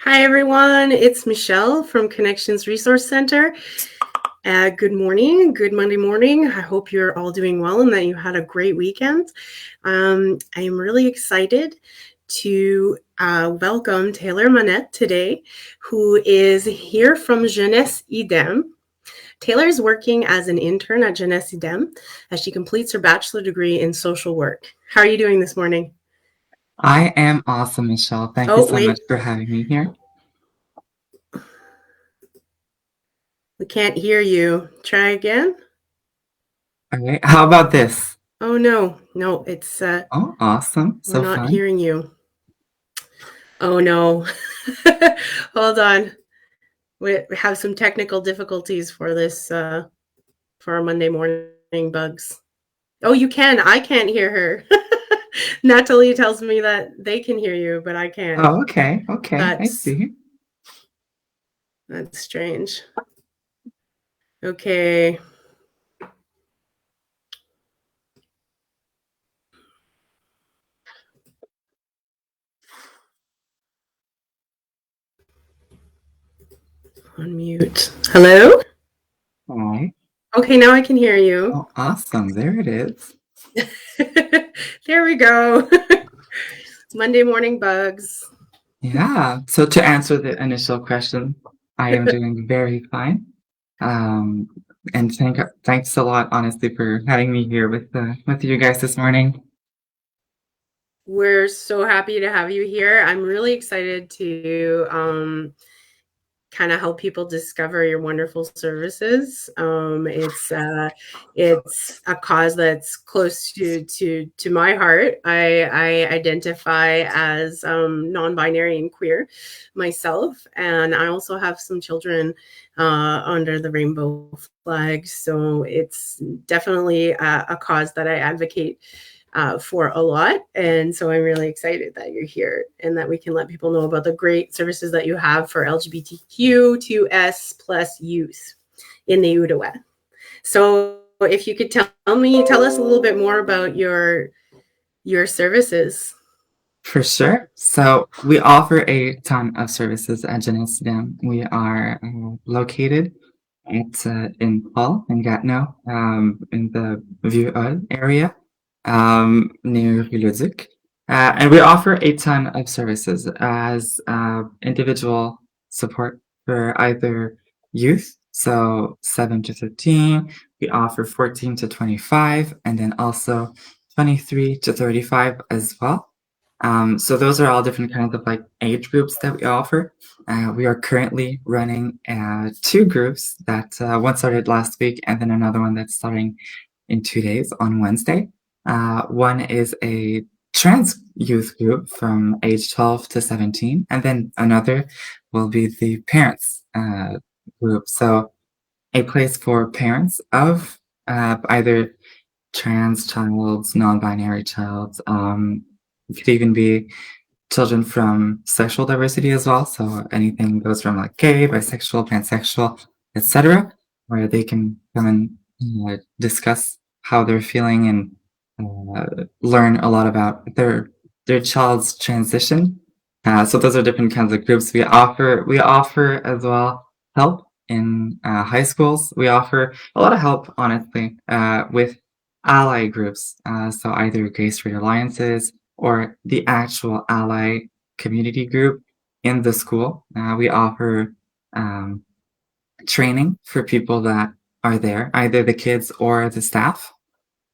Hi, everyone. It's Michelle from Connections Resource Center. Good morning. Good Monday morning. I hope you're all doing well and that you had a great weekend. I am really excited to welcome Taylor Monette today, who is here from Jeunesse Idem. Taylor is working as an intern at Jeunesse Idem as she completes her bachelor degree in social work. How are you doing this morning? I am awesome, Michelle. Thank you Oh, so much wait, for having me here. we can't hear you. Try again. All right. How about this? Oh no, it's Oh, awesome. we're So not fun. hearing you. Oh no. Hold on. We have some technical difficulties for this for our Monday morning bugs. Oh, you can. I can't hear her. Natalie tells me that they can hear you, but I can't. Oh, okay. Okay. I That's see. that's strange. Okay. Unmute. Hello? All right. Okay, now I can hear you. Oh, awesome. There it is. There we go. Monday morning bugs. Yeah. So to answer the initial question, I am doing very fine. Um, and thanks a lot, honestly, for having me here with you guys this morning. We're so happy to have you here. I'm really excited to kind of help people discover your wonderful services. It's a cause that's close to my heart. I identify as non-binary and queer myself, and I also have some children under the rainbow flag. So it's definitely a cause that I advocate for a lot. And so I'm really excited that you're here and that we can let people know about the great services that you have for LGBTQ2S plus youth in the Outaouais. So if you could tell us a little bit more about your services. For sure. So we offer a ton of services at Jeunesse Idem. We are located in Paul in Gatineau, in the Vieux area, near Rue Leduc. And we offer a ton of services as individual support for either youth, so 7 to 13. We offer 14 to 25, and then also 23 to 35 as well. So those are all different kinds of like age groups that we offer. We are currently running two groups that one started last week and then another one that's starting in 2 days on Wednesday. One is a trans youth group from age 12 to 17, and then another will be the parents group. So a place for parents of either trans childs, non-binary childs. It could even be children from sexual diversity as well. So anything goes from like gay, bisexual, pansexual, etc., where they can come and discuss how they're feeling and learn a lot about their child's transition. So those are different kinds of groups we offer. We offer as well help in high schools. We offer a lot of help, honestly, with ally groups. So either gay straight alliances or the actual ally community group in the school. We offer um, training for people that are there, either the kids or the staff.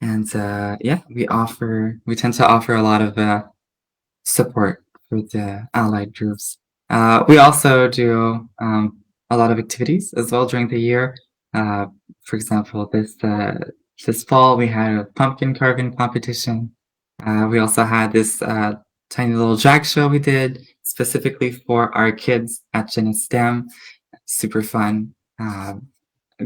And yeah, we tend to offer a lot of support for the allied groups. We also do a lot of activities as well during the year. Uh, for example, this fall we had a pumpkin carving competition. We also had this tiny little drag show we did specifically for our kids at Jeunesse STEM. Super fun.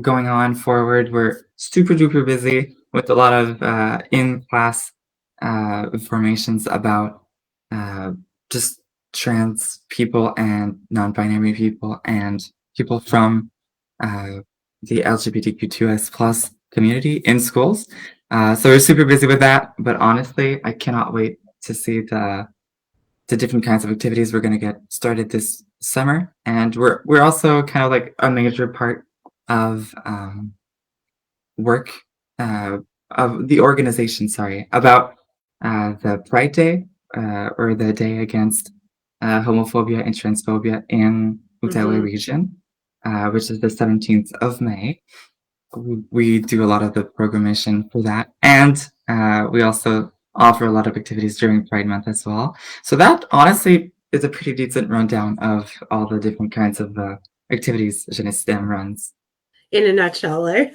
Going on forward, we're super duper busy with a lot of in-class informations about uh, just trans people and non-binary people and people from uh, the LGBTQ2S plus community in schools. So we're super busy with that, but honestly, I cannot wait to see the different kinds of activities we're going to get started summer, and we're also kind of like a major part of work of the organization. Sorry, about the Pride Day or the day against homophobia and transphobia in Outaouais Mhm. region, which is the 17th of May. We do a lot of the programmation for that, and we also offer a lot of activities during Pride Month as well. So that honestly is a pretty decent rundown of all the different kinds of activities Jeunesse Idem runs. In a nutshell, eh?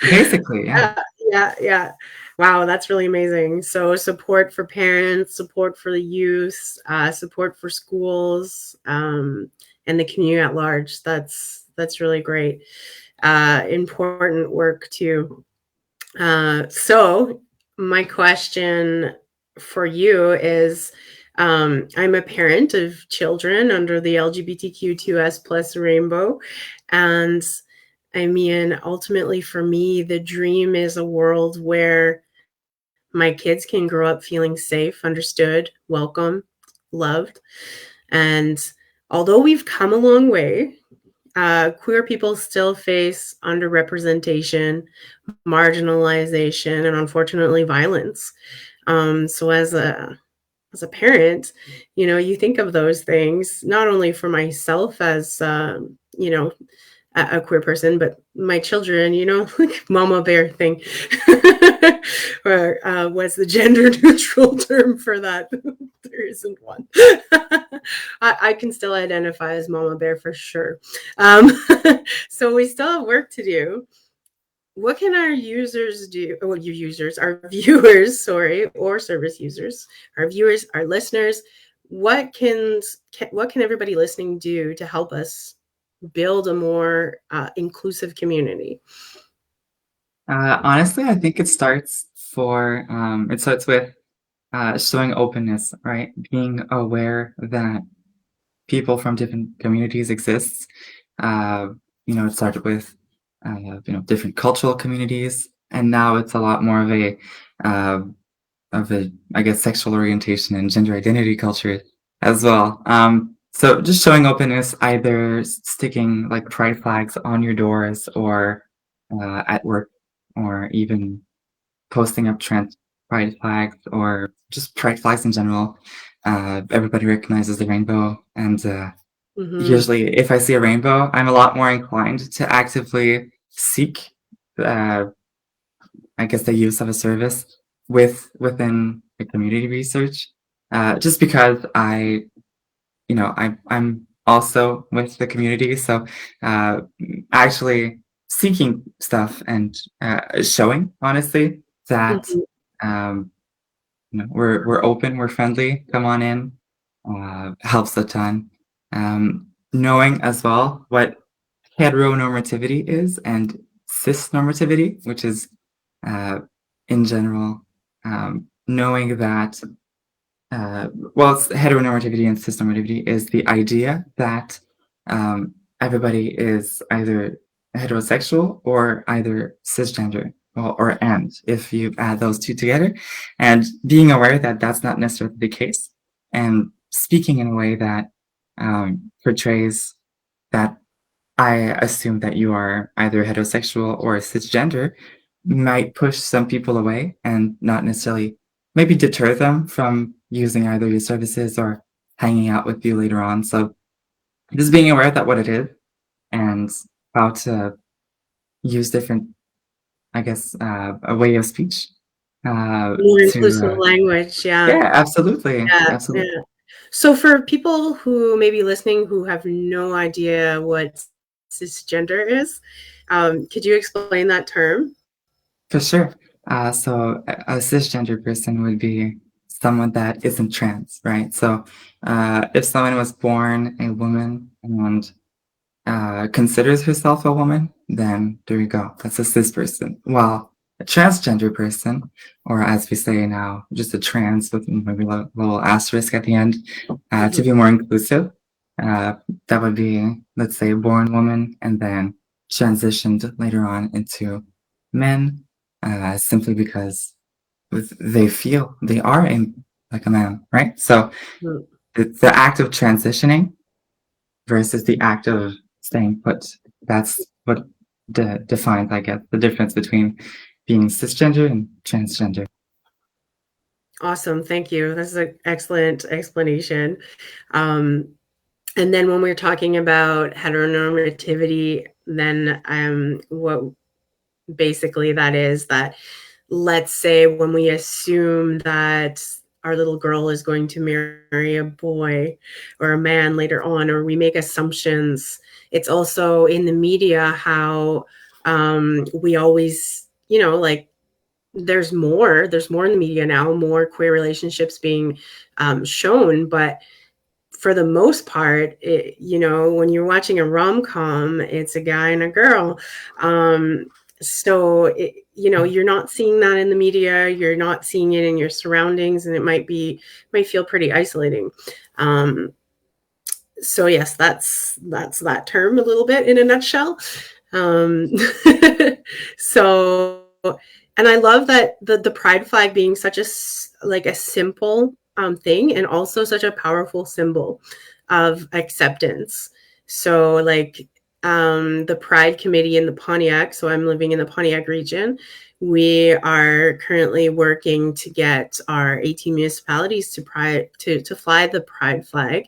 Basically, yeah. Yeah, yeah, yeah. Wow, that's really amazing. So support for parents, support for the youth, support for schools, and the community at large. That's really great. Important work too. So my question for you is, I'm a parent of children under the LGBTQ2S plus rainbow, and I mean, ultimately for me, the dream is a world where my kids can grow up feeling safe, understood, welcome, loved. And although we've come a long way, queer people still face underrepresentation, marginalization, and unfortunately violence. So as a parent, you think of those things not only for myself as a queer person, but my children, like mama bear thing, or what's the gender neutral term for that? There isn't one. I can still identify as mama bear for sure. Um, so we still have work to do. What can our users do? Well, you users, our viewers, sorry, or service users, our viewers, our listeners. What can everybody listening do to help us build a more inclusive community? Honestly, I think it starts with showing openness, right? Being aware that people from different communities exist. Uh, it started with different cultural communities, and now it's a lot more uh, of a I guess sexual orientation and gender identity culture as well. So just showing openness, either sticking like pride flags on your doors or at work, or even posting up trans pride flags or just pride flags in general. Everybody recognizes the rainbow, and Mm-hmm. usually, if I see a rainbow, I'm a lot more inclined to actively seek, uh, I guess, the use of a service within the community research, just because I'm also with the community, so uh, actually seeking stuff and showing honestly that Mm-hmm. um, we're open, we're friendly. Come on in, helps a ton. Knowing as well what heteronormativity is and cis normativity, which is uh, in general knowing that heteronormativity and cisnormativity is the idea that everybody is either heterosexual or either cisgender, or and if you add those two together, and being aware that that's not necessarily the case, and speaking in a way that portrays that I assume that you are either heterosexual or cisgender might push some people away and not necessarily maybe deter them from using either your services or hanging out with you later on. So just being aware that what it is and how to use different, I guess, a way of speech More to, inclusive language, yeah. yeah, absolutely. Yeah, Absolutely. yeah. So for people who may be listening who have no idea what cisgender is, could you explain that term? For sure. So a cisgender person would be someone that isn't trans, right? So if someone was born a woman and considers herself a woman, then there you go. That's a cis person. While a transgender person, or as we say now, just a trans with maybe a little asterisk at the end, to be Mhm. more inclusive, uh, that would be, let's say, a born woman and then transitioned later on into men, simply because they feel they are like a man, right? So Mm. the act of transitioning versus the act of staying put. That's what defines, I guess, the difference between being cisgender and transgender. Awesome. Thank you. This is an excellent explanation. Um, and then when we're talking about heteronormativity, then what basically that is that, let's say when we assume that our little girl is going to marry a boy or a man later on, or we make assumptions, it's also in the media how we always, like, there's more in the media now, more queer relationships being shown, but for the most part, when you're watching a rom-com, it's a guy and a girl. So you're not seeing that in the media, you're not seeing it in your surroundings, and it might feel pretty isolating. um, so yes, that's that term a little bit in a nutshell. um, so, and I love that the pride flag being such a simple thing, and also such a powerful symbol of acceptance. So like, the pride committee in the Pontiac, so I'm living in the Pontiac region, we are currently working to get our 18 municipalities to fly the pride flag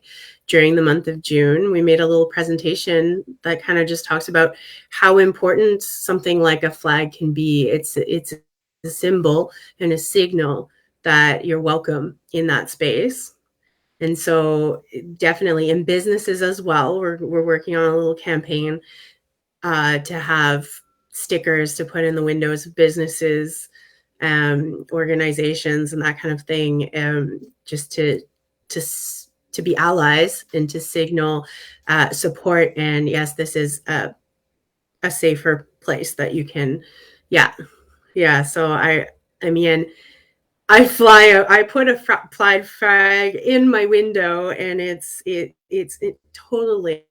during the month of June. We made a little presentation that kind of just talks about how important something like a flag can be. It's a symbol and a signal that you're welcome in that space. And so definitely in businesses as well, we're working on a little campaign to have stickers to put in the windows of businesses, organizations, and that kind of thing, just to to be allies and to signal support. And yes, this is a safer place that you can, yeah, yeah. So I mean, I put a pride flag in my window, and it's totally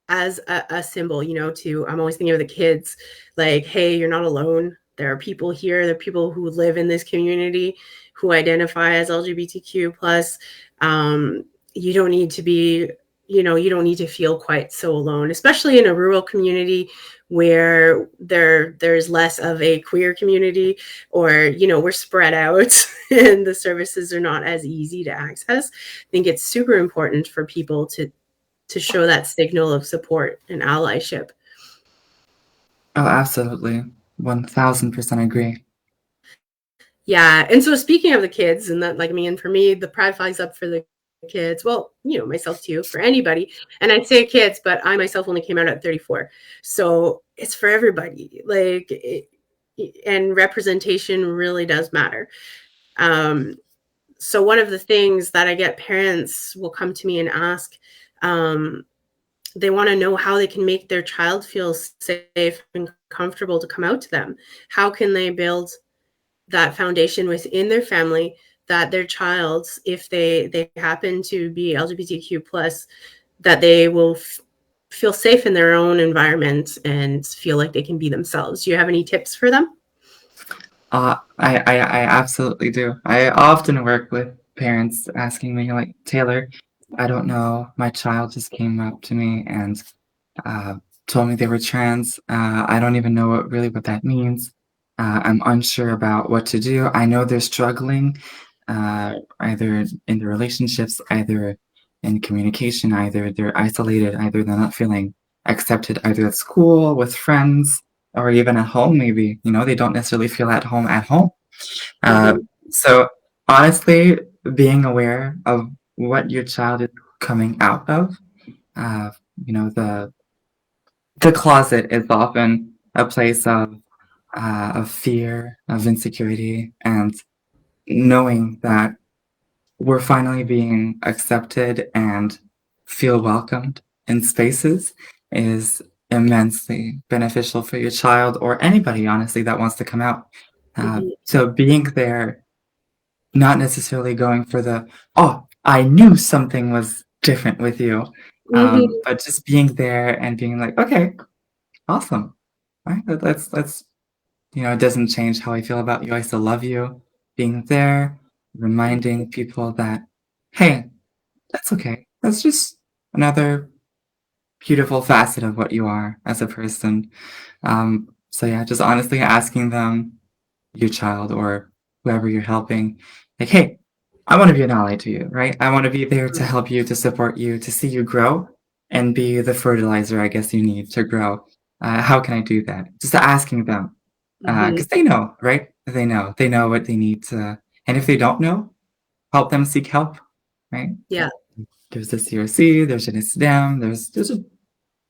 as a symbol, to, I'm always thinking of the kids, like, hey, you're not alone. There are people here. There are people who live in this community who identify as LGBTQ plus. Um, you don't need to be, you don't need to feel quite so alone, especially in a rural community where there's less of a queer community, or we're spread out and the services are not as easy to access. I think it's super important for people to show that signal of support and allyship. Oh, absolutely. 1000% agree. Yeah. And so speaking of the kids, and that, like, me, and for me, the pride flag's up for the kids. Well, myself too, for anybody. And I say kids, but I myself only came out at 34. So it's for everybody. Like, and representation really does matter. Um, so one of the things that I get, parents will come to me and ask, they want to know how they can make their child feel safe and comfortable to come out to them. How can they build that foundation within their family that their child, if they happen to be LGBTQ plus, that they will feel safe in their own environment and feel like they can be themselves. Do you have any tips for them? I absolutely do. I often work with parents asking me, like, Taylor, I don't know, my child just came up to me and uh, told me they were trans. I don't even know what that means. I'm unsure about what to do. I know they're struggling, either in the relationships, either in communication, either they're isolated, either they're not feeling accepted, either at school, with friends, or even at home, maybe. They don't necessarily feel at home at home. Uh, Mm-hmm. so honestly, being aware of what your child is coming out of, uh, the closet is often a place of fear, of insecurity, and knowing that we're finally being accepted and feel welcomed in spaces is immensely beneficial for your child or anybody, honestly, that wants to come out. Mm-hmm. So being there, not necessarily going for the, oh, I knew something was different with you, Mm-hmm. but just being there and being like, okay, awesome. Right? Let's, it doesn't change how I feel about you. I still love you. Being there, reminding people that, hey, that's okay. another beautiful facet of what you are as a person. So yeah, just honestly asking them, your child or whoever you're helping, like, hey, I want to be an ally to you, right? I want to be there to help you, to support you, to see you grow and be the fertilizer I guess you need to grow. How can I do that? Just asking them, Mhm. because they know, right? They know what they need to, and if they don't know, help them seek help, right? Yeah, There's the CRC, there's Jeunesse Idem, there's a,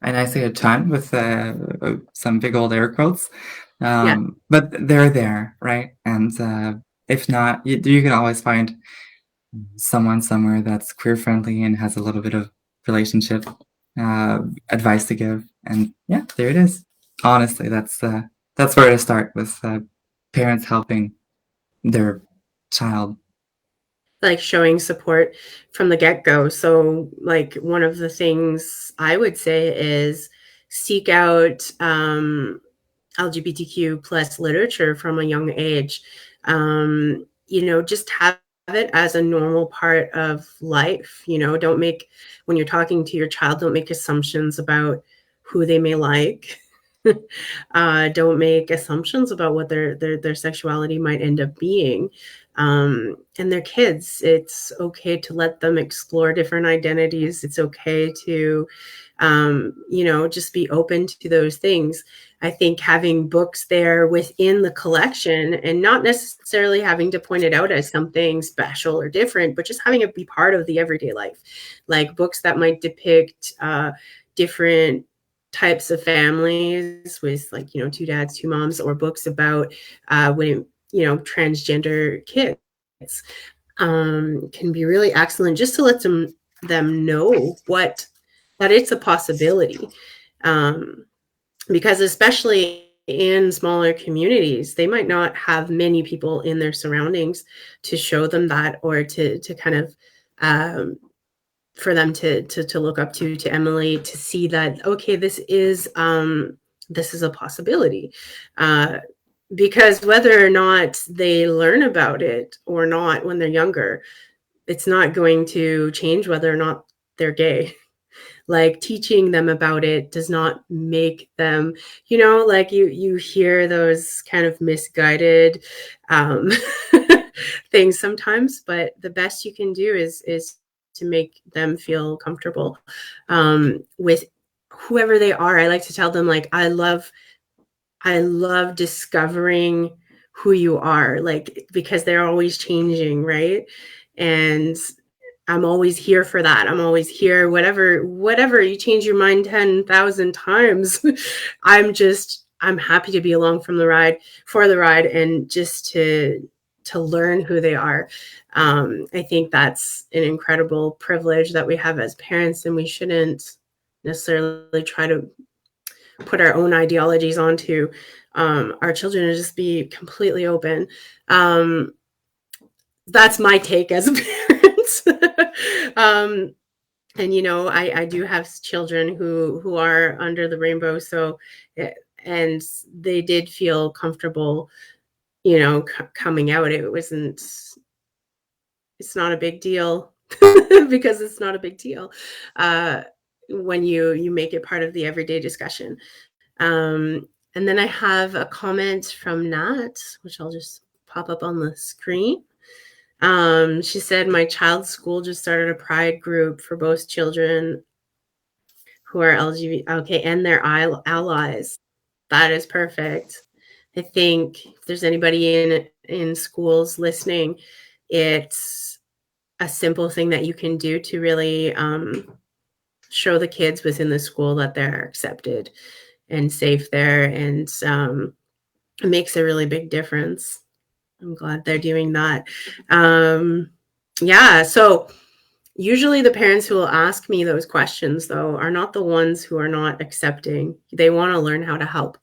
and I say a ton with some big old air quotes, yeah. but they're there, right? And if not, you can always find someone somewhere that's queer friendly and has a little bit of relationship advice to give. And yeah, there it is. Honestly, that's where to start with parents helping their child. Like showing support from the get-go. So like one of the things I would say is seek out LGBTQ plus literature from a young age. Just have it as a normal part of life. Don't make, when you're talking to your child, don't make assumptions about who they may like. Don't make assumptions about what their sexuality might end up being. And they're kids. It's okay to let them explore different identities. It's okay to, just be open to those things. I think having books there within the collection and not necessarily having to point it out as something special or different, but just having it be part of the everyday life, like books that might depict different types of families with, like, two dads, two moms, or books about when transgender kids can be really excellent, just to let them know what that it's a possibility. um, because especially in smaller communities, they might not have many people in their surroundings to show them that, or to kind of um, for them to look up to emulate, to see that, okay, this is a possibility. uh, because whether or not they learn about it or not when they're younger, it's not going to change whether or not they're gay. Like, teaching them about it does not make them, like, you hear those kind of misguided um, things sometimes, but the best you can do is to make them feel comfortable with whoever they are. I like to tell them, like, I love discovering who you are, like, because they're always changing, right? And I'm always here for that. I'm always here. Whatever you change your mind 10,000 times, I'm happy to be along for the ride, and just to learn who they are. I think that's an incredible privilege that we have as parents, and we shouldn't necessarily try to put our own ideologies onto our children, and just be completely open. Um, that's my take as a parent. um, and I do have children who are under the rainbow, so and they did feel comfortable, coming out. It's not a big deal. Because it's not a big deal uh, when you make it part of the everyday discussion. And then I have a comment from Nat, which I'll just pop up on the screen. She said, my child's school just started a pride group for both children who are LGBT, okay, and their allies. That is perfect. I think if there's anybody in schools listening, it's a simple thing that you can do to really show the kids within the school that they're accepted and safe there, and it makes a really big difference. I'm glad they're doing that. Yeah, so usually the parents who will ask me those questions, though, are not the ones who are not accepting. They want to learn how to help.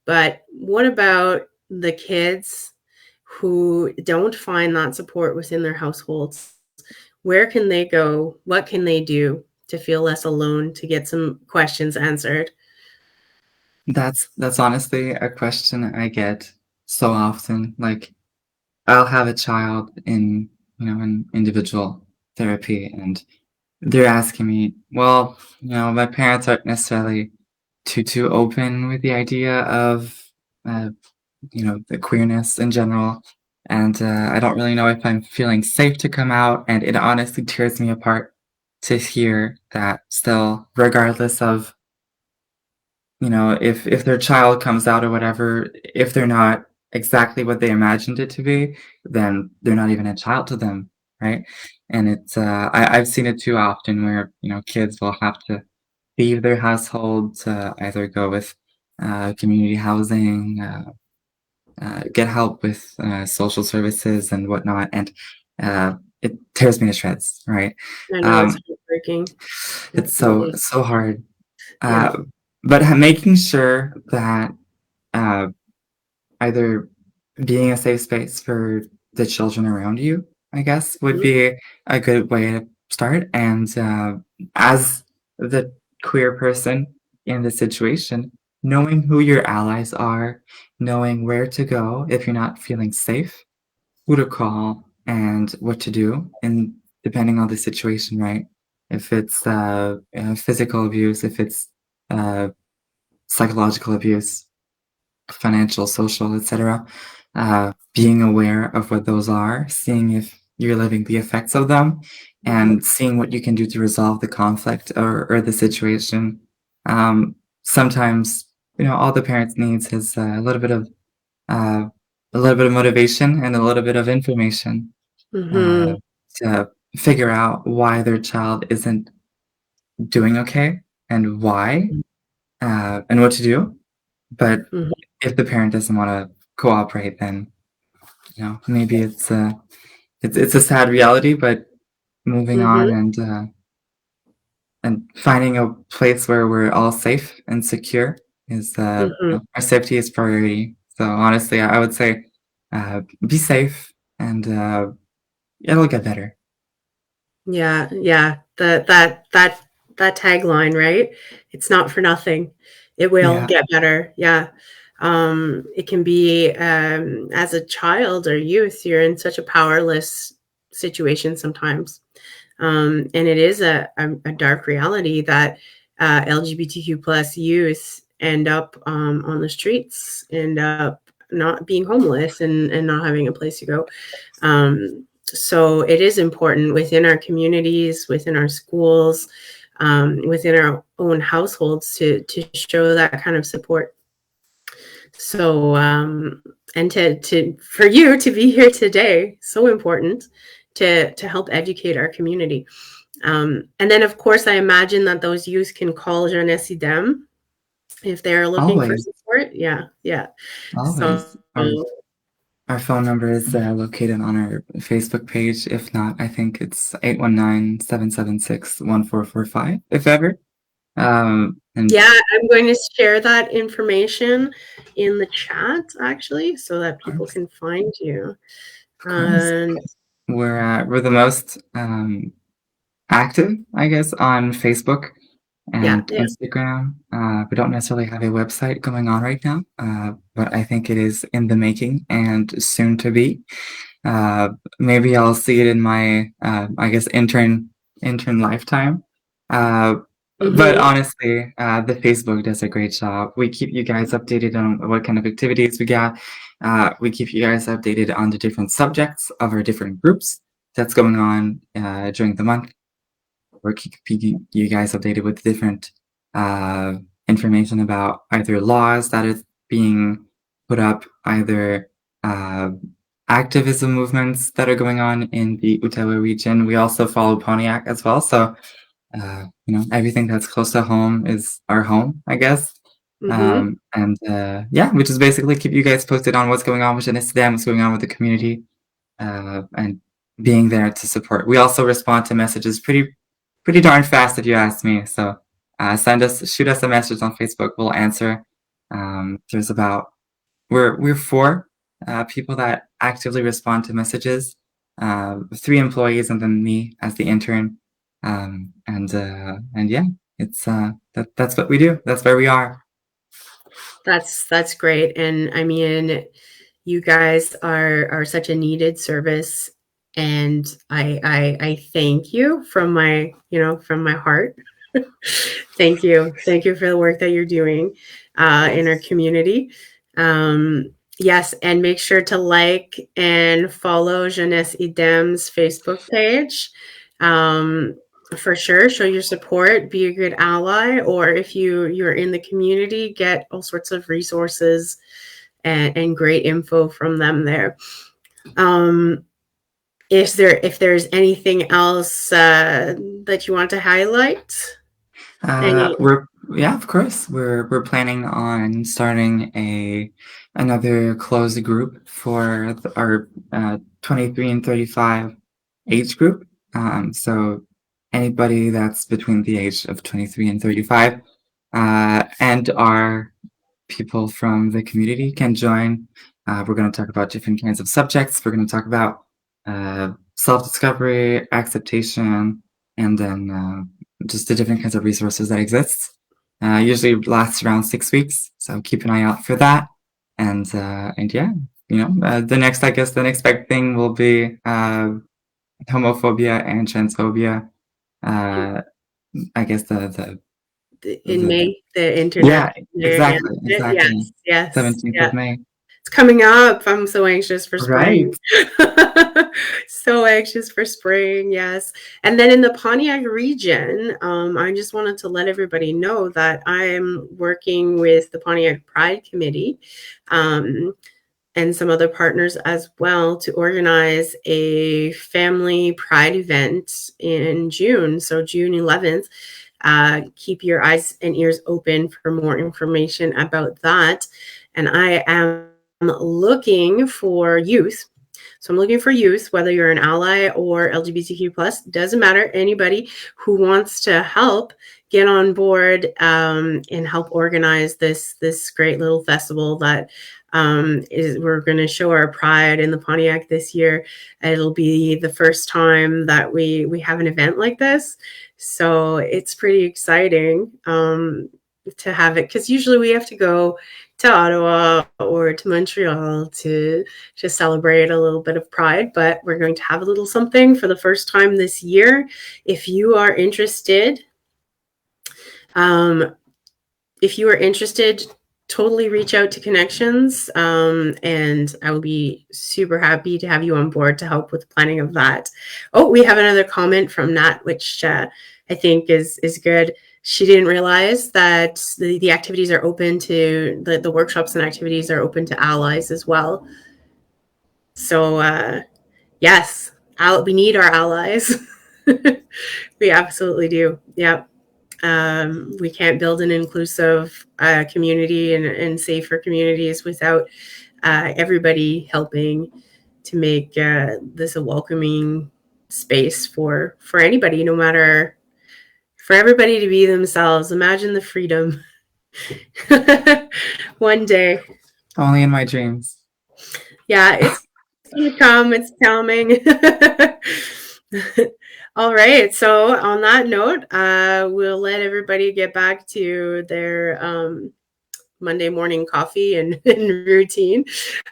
But what about the kids who don't find that support within their households? Where can they go? What can they do to feel less alone, to get some questions answered? That's honestly a question I get so often. Like, I'll have a child in, in individual therapy, and they're asking me, well, my parents aren't necessarily too open with the idea of, uh, the queerness in general, and I don't really know if I'm feeling safe to come out, and it honestly tears me apart to hear that still, regardless of if their child comes out or whatever, if they're not exactly what they imagined it to be, then they're not even a child to them, right? And I've seen it too often where, kids will have to leave their household to either go with community housing, get help with social services and whatnot, and it tears me to shreds, right? I know it's Um, heartbreaking. it's so Definitely. so hard, Yeah. uh, but making sure that uh, either being a safe space for the children around you, I guess, would Mhm. be a good way to start. And as the queer person in the situation, knowing who your allies are, knowing where to go if you're not feeling safe, who to call, and what to do, and depending on the situation, right? If it's physical abuse, if it's uh, psychological abuse, financial, social, etc. Being aware of what those are, seeing if you're living the effects of them, Mhm. and seeing what you can do to resolve the conflict or the situation. Sometimes, all the parents needs is uh, a little bit of motivation and a little bit of information uh, Mhm. to figure out why their child isn't doing okay and why and what to do. But Mhm. if the parent doesn't want to cooperate, then maybe it's a sad reality, but moving on Mhm. and finding a place where we're all safe and secure is Mhm. our safety is priority. So honestly, I would say be safe and it'll get better. Yeah, yeah. That tagline, right? It's not for nothing. It will Yeah, get better. Yeah. It can be as a child or youth, you're in such a powerless situation sometimes. And it is a dark reality that LGBTQ plus youth end up on the streets, end up not being homeless and not having a place to go. So it is important within our communities, within our schools, within our own households to show that kind of support. So and to for you to be here today, so important to help educate our community. And then, of course, I imagine that those youth can call Jeunesse Idem if they're looking for always, support. Yeah, yeah. So, always. Our phone number is located on our Facebook page. If not, I think it's 819-776-1445, if ever. And yeah, I'm going to share that information in the chat actually, so that people can find you. of course, And we're the most active, I guess, on Facebook yeah, and yeah. Instagram. We don't necessarily have a website going on right now, but I think it is in the making and soon to be. Uh, Maybe I'll see it in my, I guess, intern lifetime. Uh, but Hmm. honestly, the Facebook does a great job. We keep you guys updated on what kind of activities we got. We keep you guys updated on the different subjects of our different groups that's going on during the month. We're keeping you guys updated with different uh, information about either laws that is being put up, either uh, activism movements that are going on in the Outaouais region. We also follow Pontiac as well, so everything that's close to home is our home, I guess. Hmm. And yeah, we just basically keep you guys posted on what's going on with Jeunesse Idem, what's going on with the community, and being there to support. We also respond to messages pretty darn fast, if you ask me. So shoot us a message on Facebook. We'll answer. There's about we're four people that actively respond to messages. Three employees and then me as the intern. And yeah, it's that's what we do. That's where we are. That's great. And I mean, you guys are such a needed service And I thank you from my, from my heart. Thank you. Thank you for the work that you're doing in our community. Yes, and make sure to like and follow Jeunesse Idem's Facebook page. Um, for sure, show your support, be a good ally, or if you're in the community, get all sorts of resources and great info from them there. Um, if there's anything else that you want to highlight? Any? We're yeah, of course. We're planning on starting another closed group for our 23 and 35 age group. So anybody that's between the age of 23 and 35, and our people from the community can join. We're going to talk about different kinds of subjects. We're going to talk about self-discovery, acceptation, and then just the different kinds of resources that exist. Usually lasts around 6 weeks, so keep an eye out for that. And yeah, the next big thing will be homophobia and transphobia. Uh, I guess In the May, the international. yeah, Yeah, exactly, yes, exactly. yes, 17th yeah. of May. It's coming up. I'm so anxious for Right. spring. So anxious for spring, yes. And then in the Pontiac region, I just wanted to let everybody know that I'm working with the Pontiac Pride Committee, and some other partners as well to organize a family pride event in June. So June 11th. Keep your eyes and ears open for more information about that. And I am looking for youth. So I'm looking for youth, whether you're an ally or LGBTQ plus, doesn't matter. Anybody who wants to help get on board and help organize this great little festival that we're going to show our pride in the Pontiac this year. It'll be the first time that we have an event like this, so it's pretty exciting to have it, because usually we have to go to Ottawa or to Montreal to celebrate a little bit of pride, but we're going to have a little something for the first time this year. If you are interested, um, totally reach out to Connections, and I will be super happy to have you on board to help with the planning of that. Oh, we have another comment from Nat, which I think is good. She didn't realize that the activities are open to the workshops and activities are open to allies as well. So yes, we need our allies. We absolutely do. Yeah. We can't build an inclusive community and safer communities without everybody helping to make this a welcoming space for anybody, no matter, for everybody to be themselves. Imagine the freedom. One day. Only in my dreams. Yeah, it's gonna come. It's coming. All right. So on that note, we'll let everybody get back to their Monday morning coffee and routine.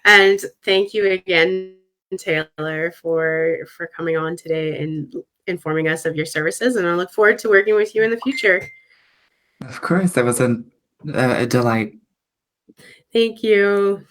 And thank you again, Taylor, for coming on today and informing us of your services. And I look forward to working with you in the future. Of course, that was a delight. Thank you.